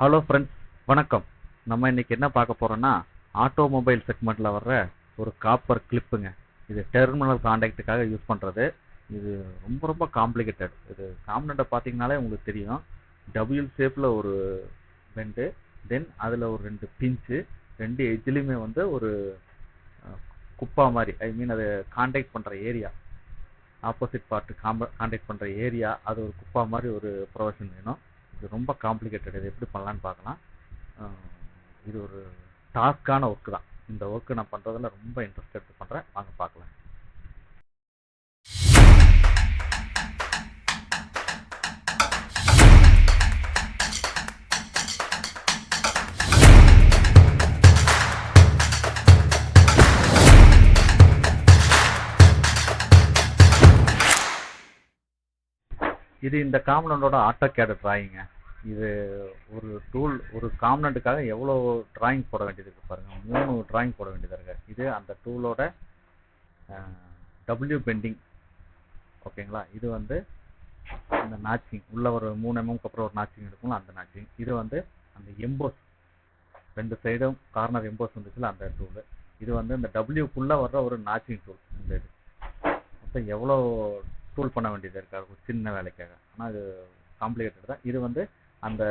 Hello friends, வணக்கம். நம்ம இன்னைக்கு என்ன பார்க்க போறோம்னா, ஆட்டோமொபைல் செக்மெண்ட்ல வர்ற ஒரு காப்பர் கிளிப்புங்க. இது டெர்மினல் கான்டாக்டுக்காக யூஸ் பண்றது. இது ரொம்ப ரொம்ப காம்ப்ளிகேட்டட். இது காம்பனண்ட்டை பார்த்தீங்கனாலே உங்களுக்கு தெரியும். டபிள்யூ ஷேப்ல ஒரு பெண்டு, தென் அதில் ஒரு ரெண்டு பிஞ்சு, ரெண்டு எட்ஜ்லையுமே வந்து ஒரு குப்பா மாதிரி, ஐ மீன் அது கான்டாக்ட் பண்ணுற ஏரியா, ஆப்போசிட் பார்ட் கான்டாக்ட் பண்ணுற ஏரியா, அது ஒரு குப்பா மாதிரி ஒரு ப்ரொவிஷன் வேணும். இது ரொம்ப காம்ப்ளிகேட்டட். இது எப்படி பண்ணலான்னு பார்க்கலாம். இது ஒரு டாஸ்க்கான ஒர்க் தான். இந்த ஒர்க்கு நான் பண்ணுறதுல ரொம்ப இன்ட்ரெஸ்ட் எடுத்து பண்ணுறேன். வாங்க பார்க்கலாம். இது இந்த காம்பனண்டோட ஆட்டோகேட் டிராயிங்க. இது ஒரு டூல், ஒரு காம்பனண்ட்டுக்காக எவ்வளோ டிராயிங் போட வேண்டியது இருக்கு பாருங்க. 3 டிராயிங் போட வேண்டியது இருக்கு. இது அந்த டூலோட டபிள்யூ பெண்டிங். ஓகேங்களா? இது வந்து அந்த நாச்சிங் உள்ள ஒரு 3 mm அப்புறம் ஒரு நாச்சிங் எடுக்கணும், அந்த நாச்சிங். இது வந்து அந்த எம்போஸ், ரெண்டு சைடும் கார்னர் எம்போஸ் வந்துச்சுல, அந்த டூல். இது வந்து இந்த டபிள்யூக்குள்ள வர்ற ஒரு நாச்சிங் டூல். இந்த இது மொத்தம் எவ்வளோ டூல் பண்ண வேண்டியது இருக்கா ஒரு சின்ன வேலைக்காக. ஆனால் இது காம்ப்ளிகேட்டட் தான். இது வந்து அந்த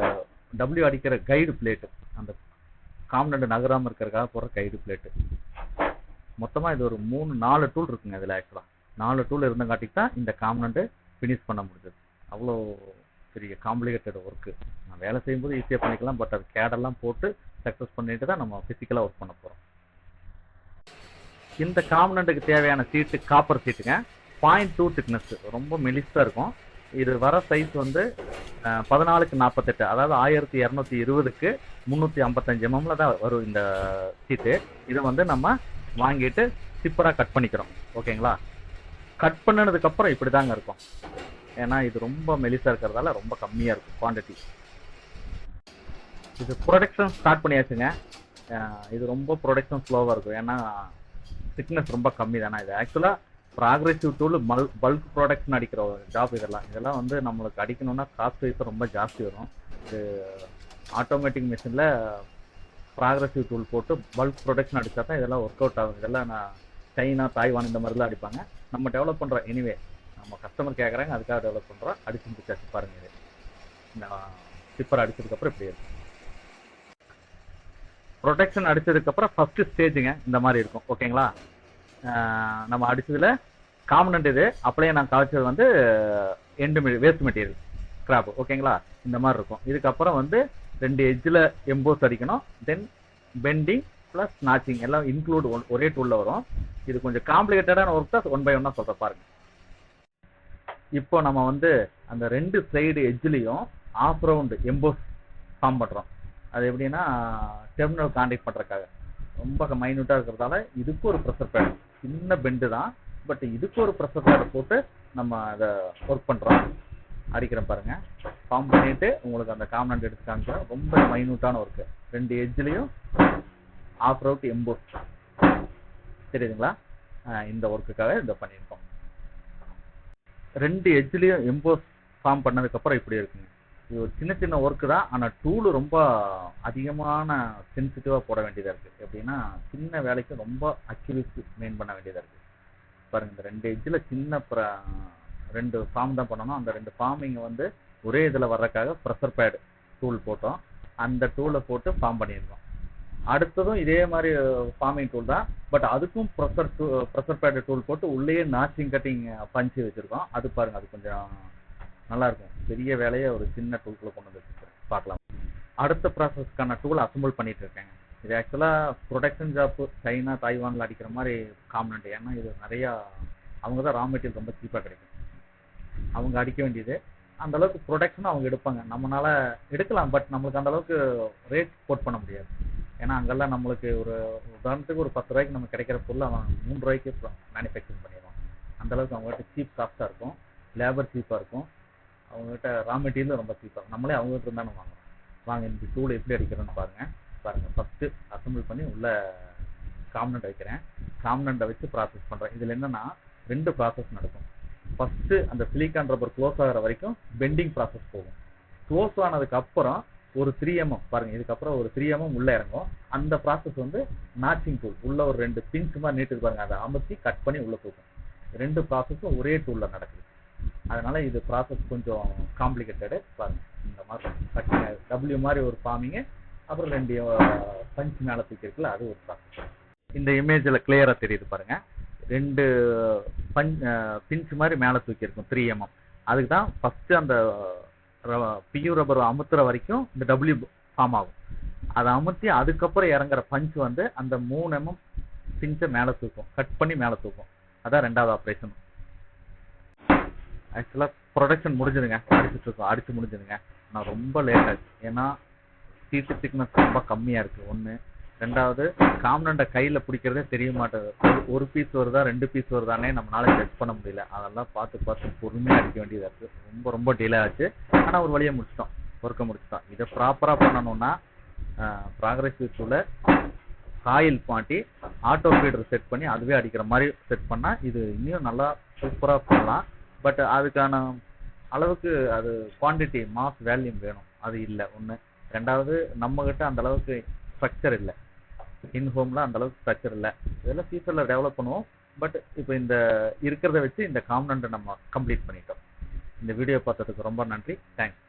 டபிள்யூ அடிக்கிற கைடு பிளேட்டு, அந்த காம்பனண்ட் நகராமல் இருக்கிறதுக்காக போகிற கைடு பிளேட்டு. மொத்தமாக இது ஒரு 4 டூல் இருக்குங்க. இதில் ஆக்சுவலாக 4 டூல் இருந்தங்காட்டிக்கு தான் இந்த காம்பனண்ட்டு ஃபினிஷ் பண்ண முடிஞ்சது. அவ்வளோ பெரிய காம்ப்ளிகேட்டட் ஒர்க்கு. நான் வேலை செய்யும்போது ஈஸியாக பண்ணிக்கலாம், பட் அது கேடெல்லாம் போட்டு சக்ஸஸ் பண்ணிட்டு தான் நம்ம ஃபிசிக்கலாக ஒர்க் பண்ண போகிறோம். இந்த காம்பனண்ட்டுக்கு தேவையான சீட்டு காப்பர் சீட்டுங்க. 0.2 திக்னஸ், ரொம்ப மெலிஸாக இருக்கும். இது வர சைஸ் வந்து 14x48, அதாவது 1220க்கு 355 mm தான் வரும் இந்த சீட்டு. இதை வந்து நம்ம வாங்கிட்டு சிப்பராக கட் பண்ணிக்கிறோம். ஓகேங்களா? கட் பண்ணினதுக்கப்புறம் இப்படி தாங்க இருக்கும். ஏன்னா இது ரொம்ப மெலிஸாக இருக்கிறதால ரொம்ப கம்மியாக இருக்கும் குவான்டிட்டி. இது ப்ரொடக்ஷன் ஸ்டார்ட் பண்ணியாச்சுங்க. இது ரொம்ப ப்ரொடக்ஷன் ஸ்லோவாக இருக்கும். ஏன்னா திக்னஸ் ரொம்ப கம்மி தானே. இது ஆக்சுவலாக ப்ராக்ரெசிவ் டூல் பல்க் ப்ராடக்ட்ஸ்னு அடிக்கிற ஜாப். இதெல்லாம் வந்து நம்மளுக்கு அடிக்கணும்னா காஸ்ட் வைஸ் ரொம்ப ஜாஸ்தி வரும். இது ஆட்டோமேட்டிக் மிஷினில் ப்ராக்ரெசிவ் டூல் போட்டு பல்க் ப்ரொடக்ஷன் அடித்தா தான் இதெல்லாம் ஒர்க் அவுட் ஆகும். இதெல்லாம் நான் சைனா, தாய்வான் இந்த மாதிரிலாம் அடிப்பாங்க. நம்ம டெவலப் பண்ணுறோம். எனிவே நம்ம கஸ்டமர் கேட்குறாங்க, அதுக்காக டெவலப் பண்ணுறோம். அடிச்சு முடிச்சாச்சு பாருங்க. இது நான் சிப்பர் அடிச்சதுக்கப்புறம் இப்படி இருக்கும். ப்ரொடக்ஷன் அடிச்சதுக்கப்புறம் ஃபஸ்ட்டு ஸ்டேஜுங்க இந்த மாதிரி இருக்கும். ஓகேங்களா? நம்ம அடிச்சதுல காம்பனண்ட் இது. அப்படியே நான் கழிச்சது வந்து வேஸ்ட் மெட்டீரியல் ஸ்கிராப். ஓகேங்களா? இந்த மாதிரி இருக்கும். இதுக்கப்புறம் வந்து 2 எட்ஜில் எம்போஸ் அடிக்கணும். தென் பெண்டிங் ப்ளஸ் நாச்சிங் எல்லாம் இன்க்ளூட் ஒரே டூலில் வரும். இது கொஞ்சம் காம்ப்ளிகேட்டடான ஒர்க் தான். 1 by 1 சொல்கிறேன் பாருங்க. இப்போ நம்ம வந்து அந்த 2 சைடு எட்ஜ்லையும் ஆஃப் ரவுண்டு எம்போஸ் ஃபார்ம் பண்ணுறோம். அது எப்படின்னா டெர்மினல் கான்டாக்ட் பண்ணுறதுக்காக ரொம்ப மைன்யூட்டாக இருக்கிறதால இதுக்கு ஒரு ப்ரெஷர் பேட், சின்ன பெண்டு தான், பட் இதுக்கு ஒரு ப்ரெஷர் பேட் போட்டு நம்ம அதை ஒர்க் பண்ணுறோம். அடிக்கிறோம் பாருங்க. ஃபார்ம் பண்ணிட்டு உங்களுக்கு அந்த காம்பனண்ட் எடுத்து காமிக்கிறோம். ரொம்ப மைன்யூட்டான ஒர்க்கு. 2 எட்ஜ்லையும் ஆஃப் ரவுட் எம்போஸ். தெரியுதுங்களா? இந்த ஒர்க்குக்காக இதை பண்ணியிருக்கோம். 2 எட்ஜ்லையும் எம்போஸ் ஃபார்ம் பண்ணதுக்கப்புறம் இப்படி இருக்குங்க. இது ஒரு சின்ன சின்ன ஒர்க்கு தான். ஆனால் டூலு ரொம்ப அதிகமான சென்சிட்டிவாக போட வேண்டியதாக இருக்குது. எப்படின்னா சின்ன வேலைக்கு ரொம்ப அக்யூரேசி மெயின் பண்ண வேண்டியதாக இருக்குது. பாருங்கள், இந்த 2 எட்ஜில் சின்ன 2 ஃபார்ம் தான் பண்ணணும். அந்த 2 ஃபார்மிங்கை வந்து ஒரே இதில் வர்றதுக்காக ப்ரெஷர் பேடு டூல் போட்டோம். அந்த டூலை போட்டு ஃபார்ம் பண்ணியிருக்கோம். அடுத்ததும் இதே மாதிரி ஃபார்மிங் டூல் தான், பட் அதுக்கும் ப்ரெஷர் பேடு டூல் போட்டு உள்ளேயே நாச்சிங் கட்டிங் பஞ்சு வச்சுருக்கோம். அது பாருங்கள், அது கொஞ்சம் நல்லாயிருக்கும். பெரிய வேலையை ஒரு சின்ன டூல்குள்ளே கொண்டு வந்து வச்சுருக்கேன். பார்க்கலாம். அடுத்த ப்ராசஸ்க்கான டூல் அசம்பிள் பண்ணிட்டு இருக்கேங்க. இது ஆக்சுவலாக ப்ரொடக்ஷன் ஜாப்பு சைனா, தாய்வானில் அடிக்கிற மாதிரி காம்பனண்ட். ஏன்னா இது நிறையா அவங்க தான் ரா மெட்டீரியல் ரொம்ப சீப்பாக கிடைக்கும். அவங்க அடிக்க வேண்டியது அந்தளவுக்கு ப்ரொடக்ஷனும் அவங்க எடுப்பாங்க. நம்மளால் எடுக்கலாம், பட் நம்மளுக்கு அந்தளவுக்கு ரேட் கோட் பண்ண முடியாது. ஏன்னா அங்கெல்லாம் நம்மளுக்கு ஒரு உதாரணத்துக்கு ஒரு 10 ரூபாய்க்கு நம்ம கிடைக்கிற பொருள் அவன் 3 ரூபாய்க்கு மேனுஃபேக்சரிங் பண்ணிடுவான். அந்தளவுக்கு அவங்ககிட்ட சீப் காஸ்ட்டாக இருக்கும், லேபர் சீப்பாக இருக்கும், அவங்ககிட்ட ரா மெட்டீரியலும் ரொம்ப சீப்பாக இருக்கும். நம்மளே அவங்ககிட்ட இருந்தாலும் வாங்குறோம். வாங்க இந்த டூல் எப்படி அடிக்கிறோன்னு பாருங்கள். ஃபஸ்ட்டு அசம்பிள் பண்ணி உள்ள காம்பனண்ட் வைக்கிறேன். காம்பனண்ட்டை வச்சு ப்ராசஸ் பண்ணுறேன். இதில் என்னென்னா 2 ப்ராசஸ் நடக்கும். ஃபஸ்ட்டு அந்த சிலிக்கான் ரப்பர் க்ளோஸ் ஆகிற வரைக்கும் பெண்டிங் ப்ராசஸ் போகும். க்ளோஸ் ஆனதுக்கப்புறம் ஒரு 3 mm பாருங்க, இதுக்கப்புறம் ஒரு 3 mm உள்ள இறங்கும். அந்த ப்ராசஸ் வந்து நாச்சிங் டூல் உள்ள ஒரு 2 பின்ஸ் மாதிரி நீட்டுது பாருங்க, அதை அமுத்தி கட் பண்ணி உள்ள தூக்கும். 2 ப்ராசஸும் ஒரே டூல்ல நடக்குது. அதனால இது ப்ராசஸ் கொஞ்சம் காம்ப்ளிகேட்டடு. பாருங்க இந்த மாதிரி கட்டிங் டபிள்யூ மாதிரி ஒரு ஃபார்மிங்கு, அப்புறம் 2 பஞ்ச் மேலே தூக்கி இருக்குல்ல, அது ஒரு ப்ராசஸ். இந்த இமேஜில் கிளியரா தெரியுது பாருங்க, 2 பின்ச் மாதிரி மேலே தூக்கி இருக்கும் 3 mm. அதுக்கு தான் ஃபர்ஸ்ட் அந்த பியூ ரப்பர் அமுத்துற வரைக்கும் இந்த டபிள்யூ ஃபார்ம் ஆகும். அதை அமுத்தி அதுக்கப்புறம் இறங்குற பஞ்ச் வந்து அந்த 3 mm பிஞ்சை மேலே தூக்கும், கட் பண்ணி மேலே தூக்கும். அதான் 2வது ஆப்ரேஷன். ஆக்சுவலாக ப்ரொடக்ஷன் முடிஞ்சுதுங்க, அடிச்சு முடிஞ்சுதுங்க. நான் ரொம்ப லேட் ஆச்சு, ஏன்னா சீட்டு திக்னஸ் ரொம்ப கம்மியாக இருக்குது ஒன்று. 2வது காம்பனண்ட்டை கையில் பிடிக்கிறதே தெரிய மாட்டேது. ஒரு பீஸ் வருதா 2 பீஸ் வருதானே நம்மளால செக் பண்ண முடியல. அதெல்லாம் பார்த்து பொறுமையாக அடிக்க வேண்டியதாக இருக்குது. ரொம்ப டிலே ஆச்சு. ஆனால் ஒரு வழியை முடிச்சிட்டோம், ஒர்க்கை முடிச்சிட்டோம். இதை ப்ராப்பராக பண்ணணும்னா ப்ராக்ரெசிவ் டூலை காயில் மாட்டி ஆட்டோ ஃபீடர் செட் பண்ணி அதுவே அடிக்கிற மாதிரி செட் பண்ணால் இது இன்னும் நல்லா சூப்பராக பண்ணலாம். பட் அதுக்கான அளவுக்கு அது குவான்டிட்டி மாஸ் வேல்யூம் வேணும், அது இல்லை ஒன்று. 2வது நம்மகிட்ட அந்த அளவுக்கு ஸ்ட்ரக்சர் இல்லை, இன்ஹோம்ல அந்த அளவுக்கு ஸ்ட்ரக்சர் இல்லை. இதெல்லாம் ஃபியூச்சரில் டெவலப் பண்ணுவோம். பட் இப்போ இந்த இருக்கிறத வச்சு இந்த காம்பனண்ட்டை நம்ம கம்ப்ளீட் பண்ணிட்டோம். இந்த வீடியோ பார்த்ததுக்கு ரொம்ப நன்றி. தேங்க்ஸ்.